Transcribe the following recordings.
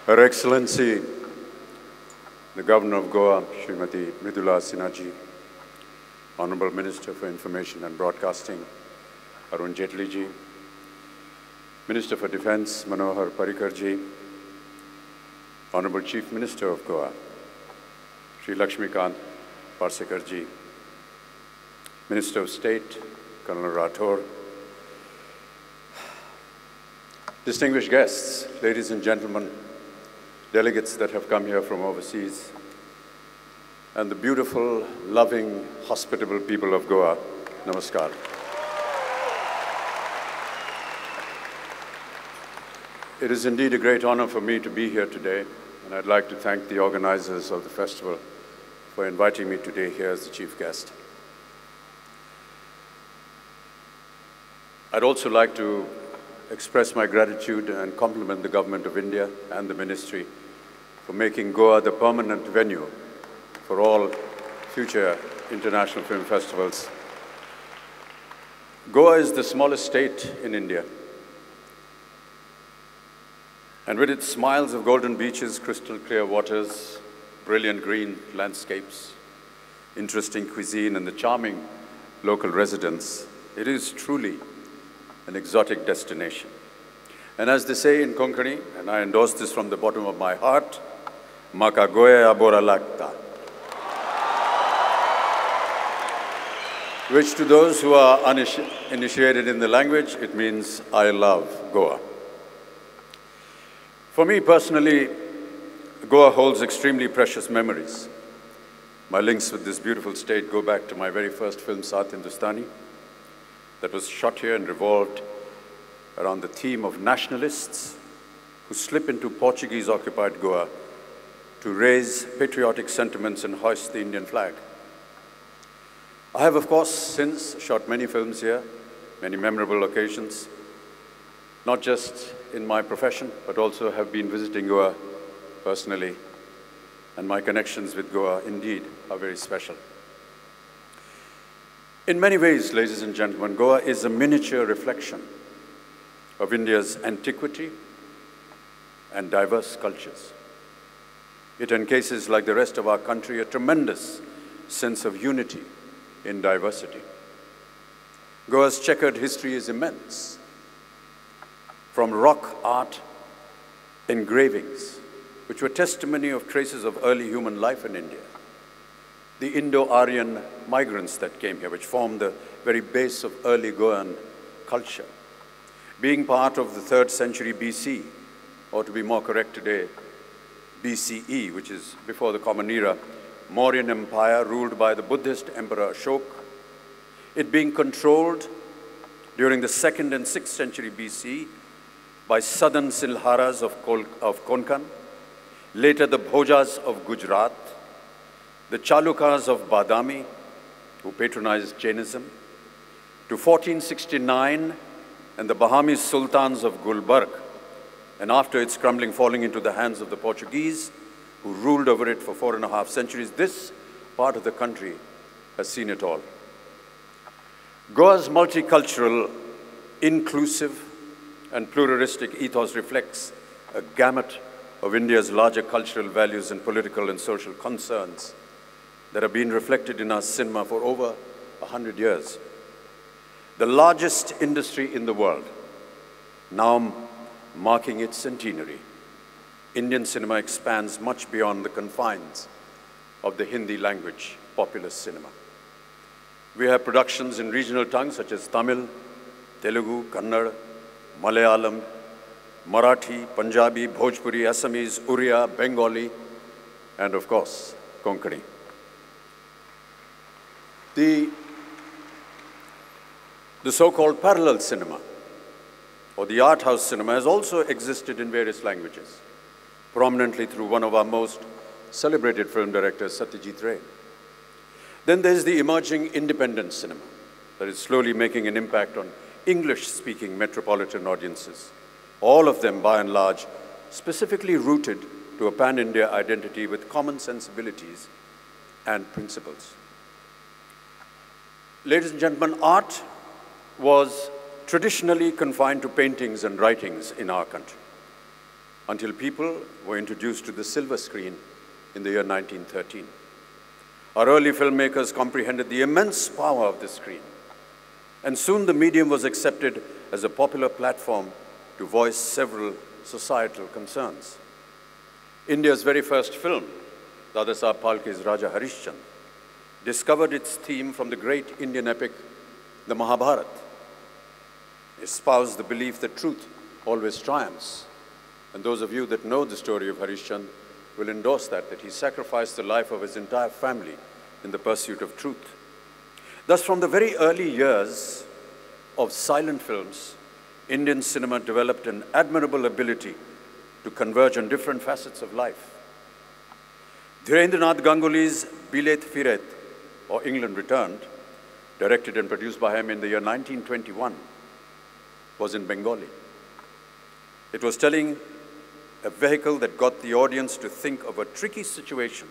Her Excellency, the Governor of Goa, Srimati Mridula Sinhaji, Honorable Minister for Information and Broadcasting, Arun Jaitley ji, Minister for Defense, Manohar Parrikar ji, Honorable Chief Minister of Goa, Sri Lakshmikant Parsekar ji, Minister of State, Colonel Rathore, distinguished guests, ladies and gentlemen, delegates that have come here from overseas, and the beautiful, loving, hospitable people of Goa, namaskar. It is indeed a great honor for me to be here today, and I'd like to thank the organizers of the festival for inviting me today here as the chief guest. I'd also like to express my gratitude and compliment the Government of India and the Ministry for making Goa the permanent venue for all future international film festivals. Goa is the smallest state in India, and with its smiles of golden beaches, crystal clear waters, brilliant green landscapes, interesting cuisine, and the charming local residents, it is truly an exotic destination. And as they say in Konkani, and I endorse this from the bottom of my heart, Maka Goya Abora Lagta, which to those who are uninitiated in the language, it means I love Goa. For me personally, Goa holds extremely precious memories. My links with this beautiful state go back to my very first film, Saath Hindustani, that was shot here and revolved around the theme of nationalists who slip into Portuguese-occupied Goa to raise patriotic sentiments and hoist the Indian flag. I have, of course, since shot many films here, many memorable occasions, not just in my profession, but also have been visiting Goa personally, and my connections with Goa indeed are very special. In many ways, ladies and gentlemen, Goa is a miniature reflection of India's antiquity and diverse cultures. It encases, like the rest of our country, a tremendous sense of unity in diversity. Goa's checkered history is immense. From rock art engravings, which were testimony of traces of early human life in India, the Indo-Aryan migrants that came here, which formed the very base of early Goan culture, being part of the 3rd century BC, or to be more correct today, BCE, which is before the Common Era, Mauryan Empire ruled by the Buddhist Emperor Ashoka, it being controlled during the 2nd and 6th century BC by southern Silharas of Konkan, later the Bhojas of Gujarat, the Chalukyas of Badami, who patronized Jainism, to 1469 and the Bahami Sultans of Gulbarg, and after its crumbling, falling into the hands of the Portuguese, who ruled over it for 4.5 centuries. This part of the country has seen it all. Goa's multicultural, inclusive, and pluralistic ethos reflects a gamut of India's larger cultural values and political and social concerns that have been reflected in our cinema for over 100 years. The largest industry in the world, now marking its centenary, Indian cinema expands much beyond the confines of the Hindi language populous cinema. We have productions in regional tongues such as Tamil, Telugu, Kannada, Malayalam, Marathi, Punjabi, Bhojpuri, Assamese, Uriya, Bengali, and of course, Konkani. The so-called parallel cinema, or the art house cinema, has also existed in various languages, prominently through one of our most celebrated film directors, Satyajit Ray. Then there's the emerging independent cinema that is slowly making an impact on English-speaking metropolitan audiences, all of them, by and large, specifically rooted to a pan-India identity with common sensibilities and principles. Ladies and gentlemen, art was traditionally confined to paintings and writings in our country. until people were introduced to the silver screen in the year 1913. Our early filmmakers comprehended the immense power of the screen, and soon the medium was accepted as a popular platform to voice several societal concerns. India's very first film, Dada Saheb Phalke's Raja Harishchandra, discovered its theme from the great Indian epic, the Mahabharata. It espoused the belief that truth always triumphs. And those of you that know the story of Harishchandra will endorse that he sacrificed the life of his entire family in the pursuit of truth. Thus, from the very early years of silent films, Indian cinema developed an admirable ability to converge on different facets of life. Dhirendranath Ganguly's Bilet Firet, or England Returned, directed and produced by him in the year 1921, was in Bengali. It was telling a vehicle that got the audience to think of a tricky situation,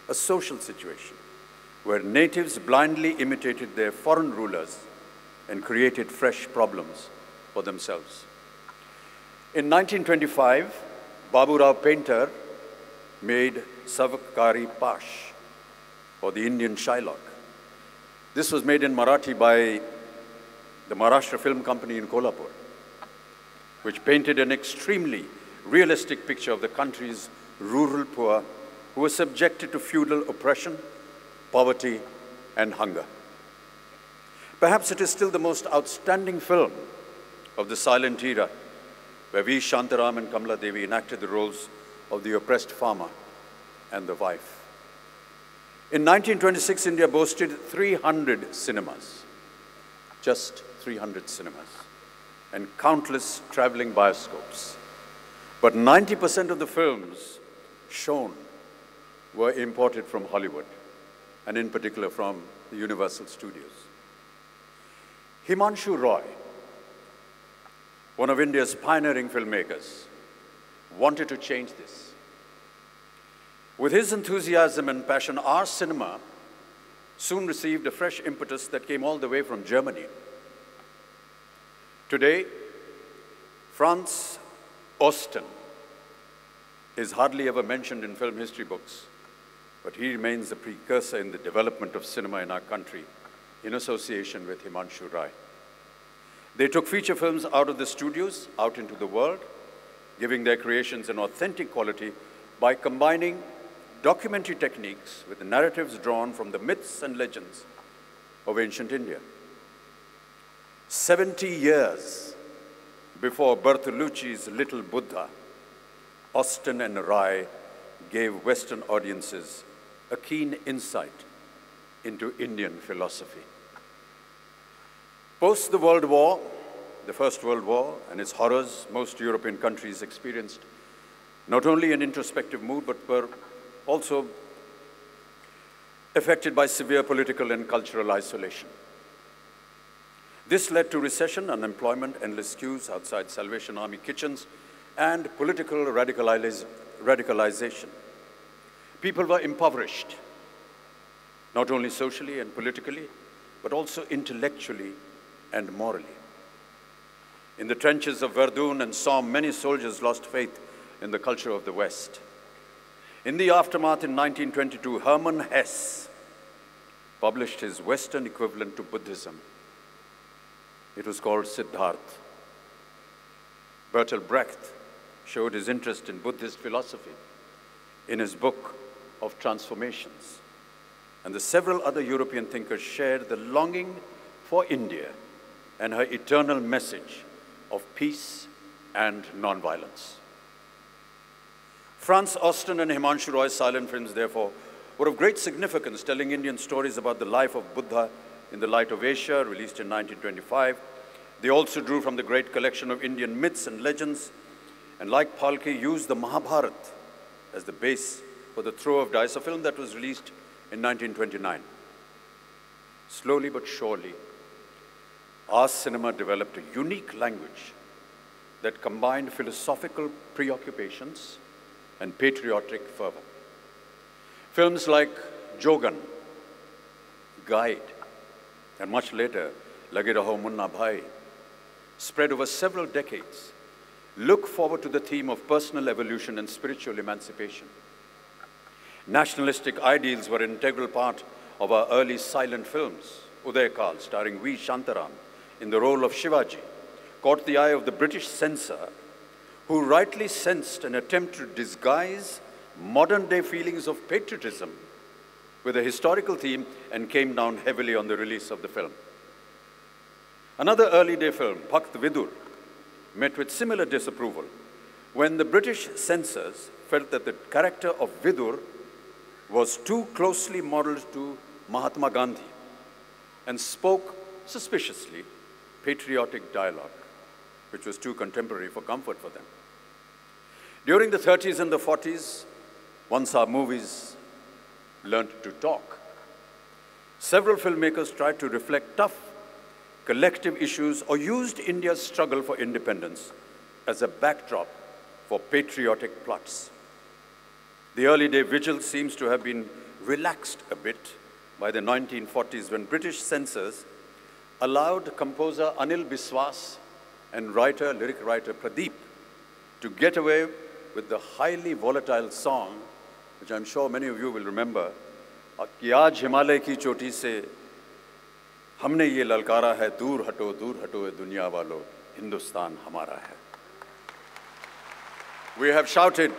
a social situation, where natives blindly imitated their foreign rulers and created fresh problems for themselves. In 1925, Babu Rao Painter made Savkari Pash, or the Indian Shylock. This was made in Marathi by the Maharashtra Film Company in Kolhapur, which painted an extremely realistic picture of the country's rural poor who were subjected to feudal oppression, poverty, and hunger. Perhaps it is still the most outstanding film of the silent era, where V. Shantaram and Kamala Devi enacted the roles of the oppressed farmer and the wife. In 1926, India boasted 300 cinemas, just 300 cinemas, and countless traveling bioscopes. But 90% of the films shown were imported from Hollywood, and in particular from the Universal Studios. Himanshu Roy, one of India's pioneering filmmakers, wanted to change this. With his enthusiasm and passion, our cinema soon received a fresh impetus that came all the way from Germany. Today, Franz Osten is hardly ever mentioned in film history books, but he remains a precursor in the development of cinema in our country in association with Himanshu Roy. They took feature films out of the studios, out into the world, giving their creations an authentic quality by combining documentary techniques with the narratives drawn from the myths and legends of ancient India. 70 years before Bertolucci's Little Buddha, Austen and Roy gave Western audiences a keen insight into Indian philosophy. Post the World War, the First World War and its horrors, most European countries experienced not only an introspective mood, but were also affected by severe political and cultural isolation. This led to recession, unemployment, endless queues outside Salvation Army kitchens, and political radicalization. People were impoverished, not only socially and politically, but also intellectually and morally. In the trenches of Verdun and Somme, many soldiers lost faith in the culture of the West. In the aftermath, in 1922, Hermann Hesse published his Western equivalent to Buddhism. It was called Siddhartha. Bertolt Brecht showed his interest in Buddhist philosophy in his book of Transformations. And the several other European thinkers shared the longing for India and her eternal message of peace and nonviolence. Franz Osten and Himanshu Roy's silent films, therefore, were of great significance, telling Indian stories about the life of Buddha in the Light of Asia, released in 1925. They also drew from the great collection of Indian myths and legends, and like Phalke, used the Mahabharata as the base for the Throw of Dice, a film that was released in 1929. Slowly but surely, our cinema developed a unique language that combined philosophical preoccupations and patriotic fervor. Films like Jogan, Guide, and much later, Lage Raho Munna Bhai, spread over several decades look forward to the theme of personal evolution and spiritual emancipation. Nationalistic ideals were an integral part of our early silent films. Uday Kal, starring V. Shantaram in the role of Shivaji, caught the eye of the British censor, who rightly sensed an attempt to disguise modern-day feelings of patriotism with a historical theme and came down heavily on the release of the film. Another early-day film, Bhakt Vidur, met with similar disapproval when the British censors felt that the character of Vidur was too closely modeled to Mahatma Gandhi and spoke suspiciously patriotic dialogue, which was too contemporary for comfort for them. During the 30s and the 40s, once our movies learned to talk, several filmmakers tried to reflect tough collective issues or used India's struggle for independence as a backdrop for patriotic plots. The early day vigil seems to have been relaxed a bit by the 1940s when British censors allowed composer Anil Biswas and lyric writer Pradeep to get away with the highly volatile song, which I'm sure many of you will remember, कि आज हिमालय की चोटी से हमने ये ललकारा है, दूर हटो ए दुनिया वालों, हिंदुस्तान हमारा है. We have shouted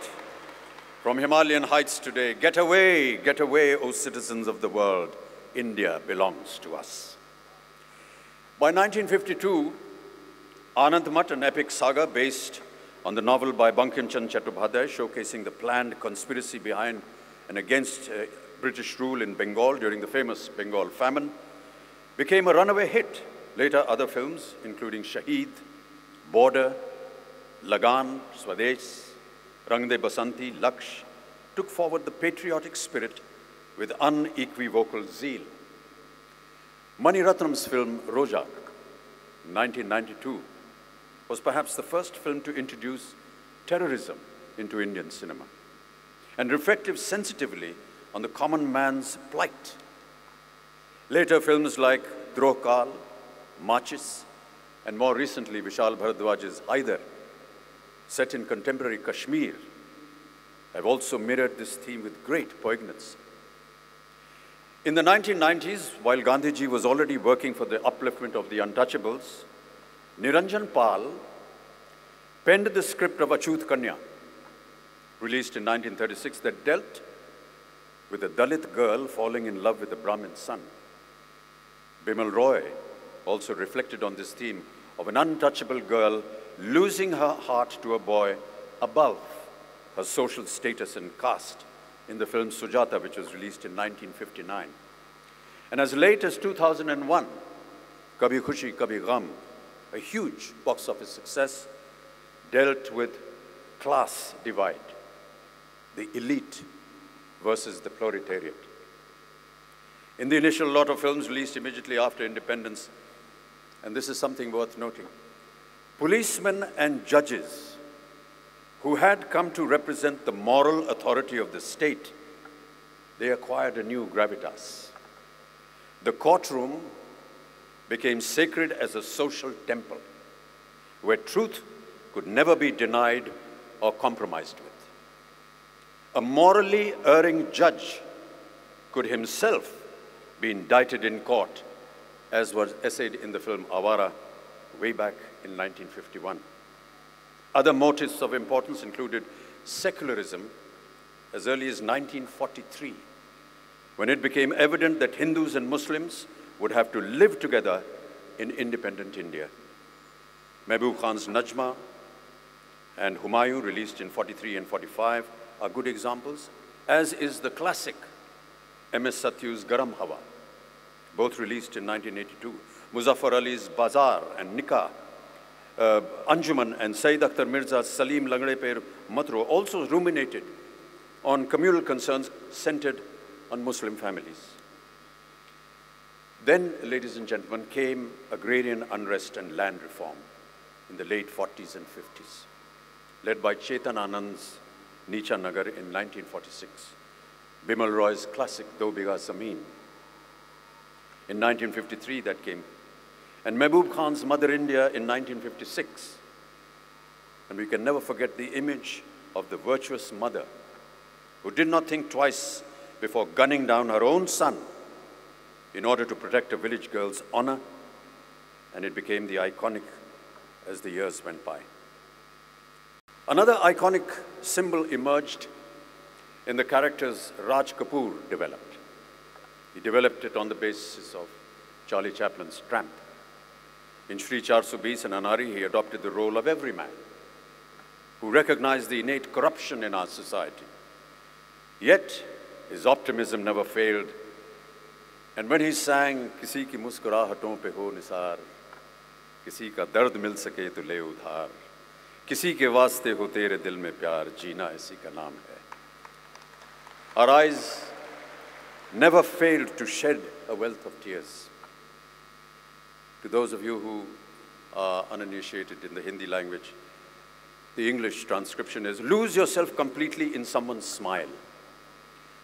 from Himalayan heights today, get away, O citizens of the world, India belongs to us. By 1952, Anand Mat, an epic saga based on the novel by Bankim Chandra Chattopadhyay, showcasing the planned conspiracy behind and against British rule in Bengal during the famous Bengal famine, became a runaway hit. Later, other films, including Shaheed, Border, Lagan, Swadesh, Rang De Basanti, Laksh, took forward the patriotic spirit with unequivocal zeal. Mani Ratnam's film Rojak, 1992, was perhaps the first film to introduce terrorism into Indian cinema and reflected sensitively on the common man's plight. Later, films like Drohkal, Machis, and more recently, Vishal Bharadwaj's Haider, set in contemporary Kashmir, have also mirrored this theme with great poignancy. In the 1990s, while Gandhiji was already working for the upliftment of the untouchables, Niranjan Pal penned the script of Achut Kanya, released in 1936, that dealt with a Dalit girl falling in love with a Brahmin son. Bimal Roy also reflected on this theme of an untouchable girl losing her heart to a boy above her social status and caste in the film Sujata, which was released in 1959. And as late as 2001, Kabhi Khushi Kabhi Gham, a huge box office success, dealt with class divide, the elite versus the proletariat. In the initial lot of films released immediately after independence, and this is something worth noting, policemen and judges who had come to represent the moral authority of the state, they acquired a new gravitas. The courtroom became sacred as a social temple where truth could never be denied or compromised with. A morally erring judge could himself be indicted in court, as was essayed in the film Awara way back in 1951. Other motives of importance included secularism as early as 1943, when it became evident that Hindus and Muslims would have to live together in independent India. Mehboob Khan's Najma and Humayun, released in 43 and 45, are good examples, as is the classic M.S. Satyu's Garam Hawa, both released in 1982. Muzaffar Ali's Bazaar and Nikah, Anjuman and Sayyid Akhtar Mirza's Salim Langde Per Matro also ruminated on communal concerns centered on Muslim families. Then, ladies and gentlemen, came agrarian unrest and land reform in the late 40s and 50s, led by Chetan Anand's Neecha Nagar in 1946, Bimal Roy's classic Do Bigha Zameen in 1953 that came, and Mehboob Khan's Mother India in 1956. And we can never forget the image of the virtuous mother who did not think twice before gunning down her own son in order to protect a village girl's honor, and it became the iconic as the years went by. Another iconic symbol emerged in the characters Raj Kapoor developed. He developed it on the basis of Charlie Chaplin's Tramp. In Shri 420 and Anari, he adopted the role of everyman who recognized the innate corruption in our society. Yet, his optimism never failed. And when he sang, "Kisi ki muskurahaton pe ho nisar, kisi ka dard mil sake to le udhar, kisi ke vaste ho tere dil mein pyar, jeena isi ka naam hai." Our eyes never failed to shed a wealth of tears. To those of you who are uninitiated in the Hindi language, the English transcription is, lose yourself completely in someone's smile,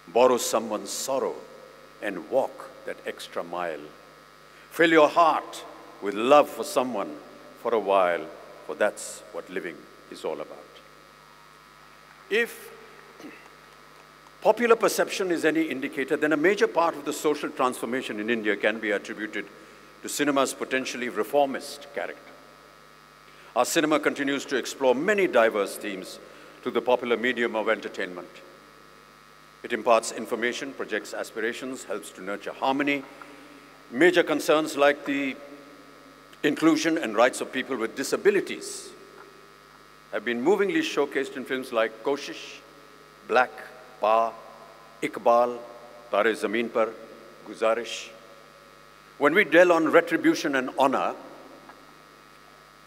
borrow someone's sorrow, and walk that extra mile. Fill your heart with love for someone for a while, for that's what living is all about. If popular perception is any indicator, then a major part of the social transformation in India can be attributed to cinema's potentially reformist character. Our cinema continues to explore many diverse themes through the popular medium of entertainment. It imparts information, projects aspirations, helps to nurture harmony. Major concerns like the inclusion and rights of people with disabilities have been movingly showcased in films like Koshish, Black, Pa, Iqbal, Tare Zameen Par, Guzarish. When we dwell on retribution and honor,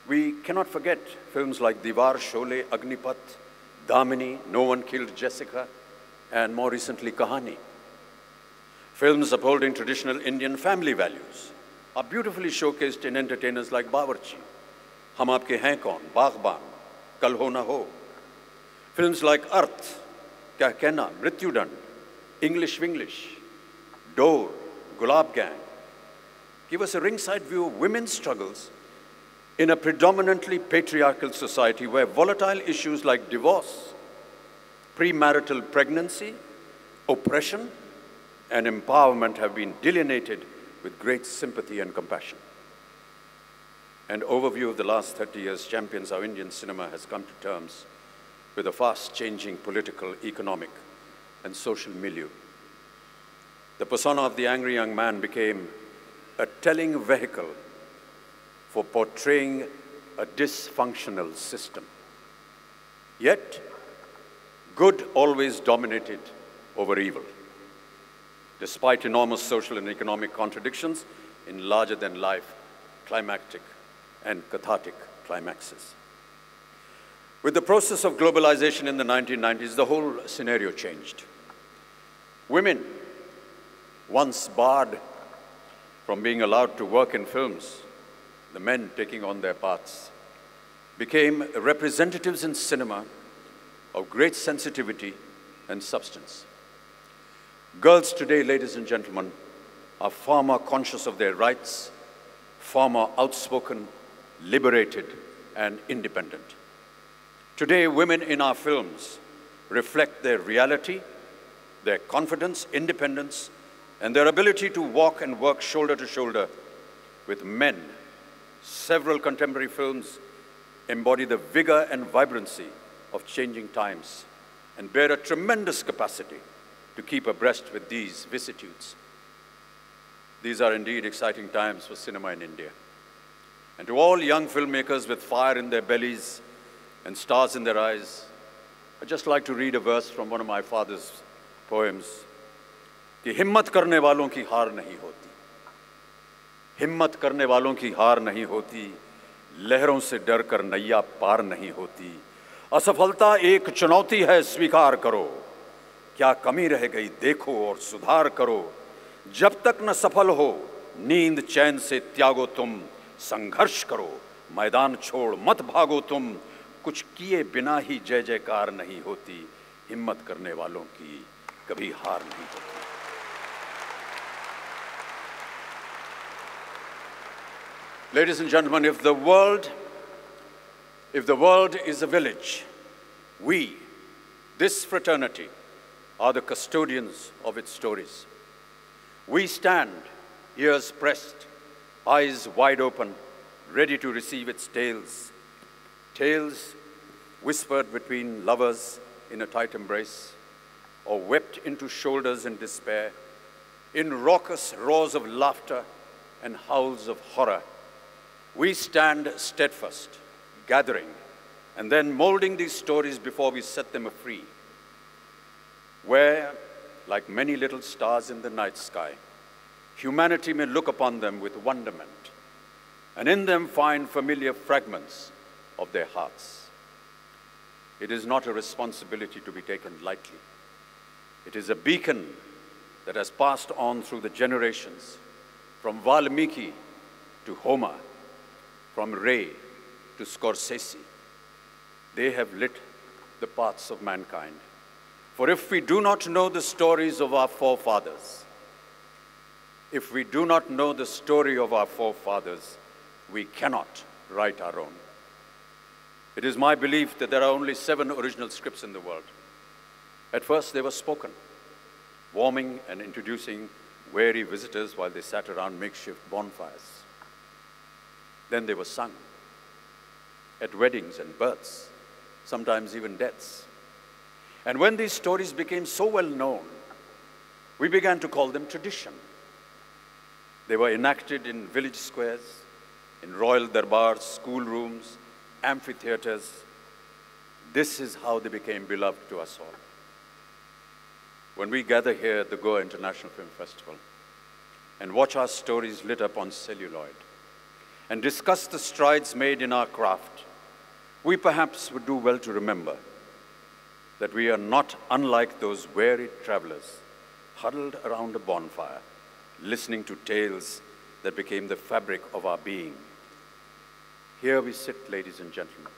we cannot forget films like Diwar, Sholay, Agnipat, Damini, No One Killed Jessica, and more recently, Kahani. Films upholding traditional Indian family values are beautifully showcased in entertainers like Bawarchi, Hum Aapke Hain Kaun, Baghban, Kal Ho Na Ho. Films like Arth, Kya Kehna, Mrityudand, English Winglish, Dor, Gulab Gang give us a ringside view of women's struggles in a predominantly patriarchal society where volatile issues like divorce, premarital pregnancy, oppression, and empowerment have been delineated with great sympathy and compassion. An overview of the last 30 years champions how Indian cinema has come to terms with a fast-changing political, economic, and social milieu. The persona of the angry young man became a telling vehicle for portraying a dysfunctional system. Yet, good always dominated over evil, despite enormous social and economic contradictions in larger-than-life, climactic, and cathartic climaxes. With the process of globalization in the 1990s, the whole scenario changed. Women, once barred from being allowed to work in films, the men taking on their parts, became representatives in cinema of great sensitivity and substance. Girls today, ladies and gentlemen, are far more conscious of their rights, far more outspoken, liberated, and independent. Today, women in our films reflect their reality, their confidence, independence, and their ability to walk and work shoulder to shoulder with men. Several contemporary films embody the vigor and vibrancy of changing times and bear a tremendous capacity to keep abreast with these vicissitudes. These are indeed exciting times for cinema in India. And to all young filmmakers with fire in their bellies and stars in their eyes, I'd just like to read a verse from one of my father's poems. कि हिम्मत करने वालों की हार नहीं होती, हिम्मत करने वालों की हार नहीं होती, लहरों से डर कर नैया पार नहीं होती, असफलता एक चुनौती है स्वीकार करो, क्या कमी रह गई देखो और सुधार करो, जब तक न सफल हो नींद चैन से त्यागो तुम, संघर्ष करो मैदान छोड़ मत भागो तुम, कुछ किए बिना ही जय जयकार नहीं होती, हिम्मत करने वालों की कभी हार नहीं होती. Ladies and gentlemen, if the world If the world is a village, we, this fraternity, are the custodians of its stories. We stand, ears pressed, eyes wide open, ready to receive its tales. Tales whispered between lovers in a tight embrace, or wept into shoulders in despair, in raucous roars of laughter and howls of horror. We stand steadfast, gathering, and then molding these stories before we set them free, where, like many little stars in the night sky, humanity may look upon them with wonderment, and in them find familiar fragments of their hearts. It is not a responsibility to be taken lightly. It is a beacon that has passed on through the generations, from Valmiki to Homer, from Ray to Scorsese. They have lit the paths of mankind. For if we do not know the stories of our forefathers, if we do not know the story of our forefathers, we cannot write our own. It is my belief that there are only 7 original scripts in the world. At first, they were spoken, warming and introducing weary visitors while they sat around makeshift bonfires. Then they were sung at weddings and births, sometimes even deaths. And when these stories became so well known, we began to call them tradition. They were enacted in village squares, in royal darbars, schoolrooms, amphitheaters. This is how they became beloved to us all. When we gather here at the Goa International Film Festival and watch our stories lit up on celluloid and discuss the strides made in our craft, we perhaps would do well to remember that we are not unlike those wearied travelers huddled around a bonfire, listening to tales that became the fabric of our being. Here we sit, ladies and gentlemen,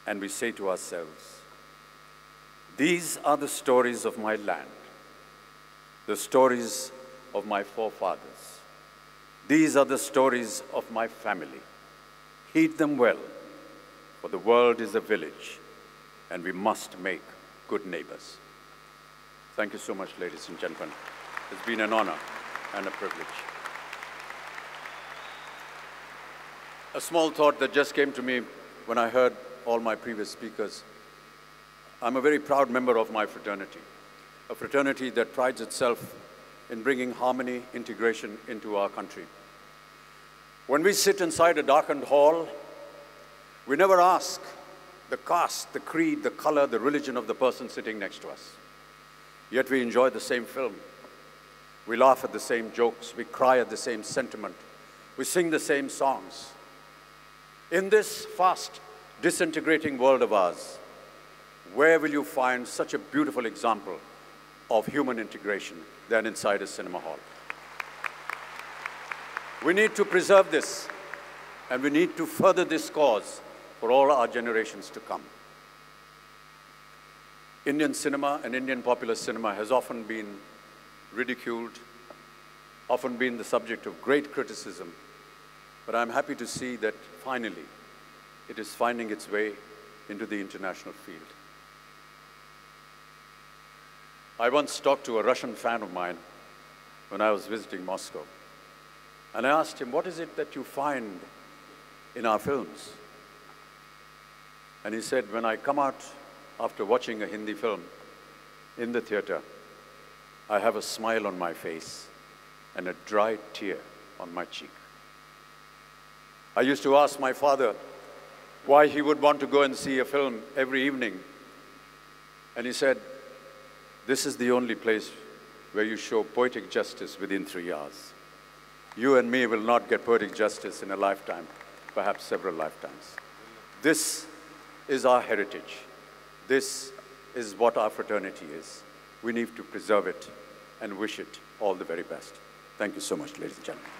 and we say to ourselves, these are the stories of my land, the stories of my forefathers. These are the stories of my family. Heed them well, for the world is a village, and we must make good neighbors. Thank you so much, ladies and gentlemen. It's been an honor and a privilege. A small thought that just came to me when I heard all my previous speakers. I'm a very proud member of my fraternity, a fraternity that prides itself in bringing harmony, integration into our country. When we sit inside a darkened hall, we never ask the caste, the creed, the color, the religion of the person sitting next to us. Yet we enjoy the same film. We laugh at the same jokes. We cry at the same sentiment. We sing the same songs. In this fast, disintegrating world of ours, where will you find such a beautiful example of human integration than inside a cinema hall? We need to preserve this, and we need to further this cause for all our generations to come. Indian cinema and Indian popular cinema has often been ridiculed, often been the subject of great criticism, but I'm happy to see that finally it is finding its way into the international field. I once talked to a Russian fan of mine when I was visiting Moscow, and I asked him, what is it that you find in our films? And he said, when I come out after watching a Hindi film in the theater, I have a smile on my face and a dry tear on my cheek. I used to ask my father why he would want to go and see a film every evening. And he said, this is the only place where you show poetic justice within 3 hours. You and me will not get poetic justice in a lifetime, perhaps several lifetimes. This is our heritage. This is what our fraternity is. We need to preserve it and wish it all the very best. Thank you so much, ladies and gentlemen.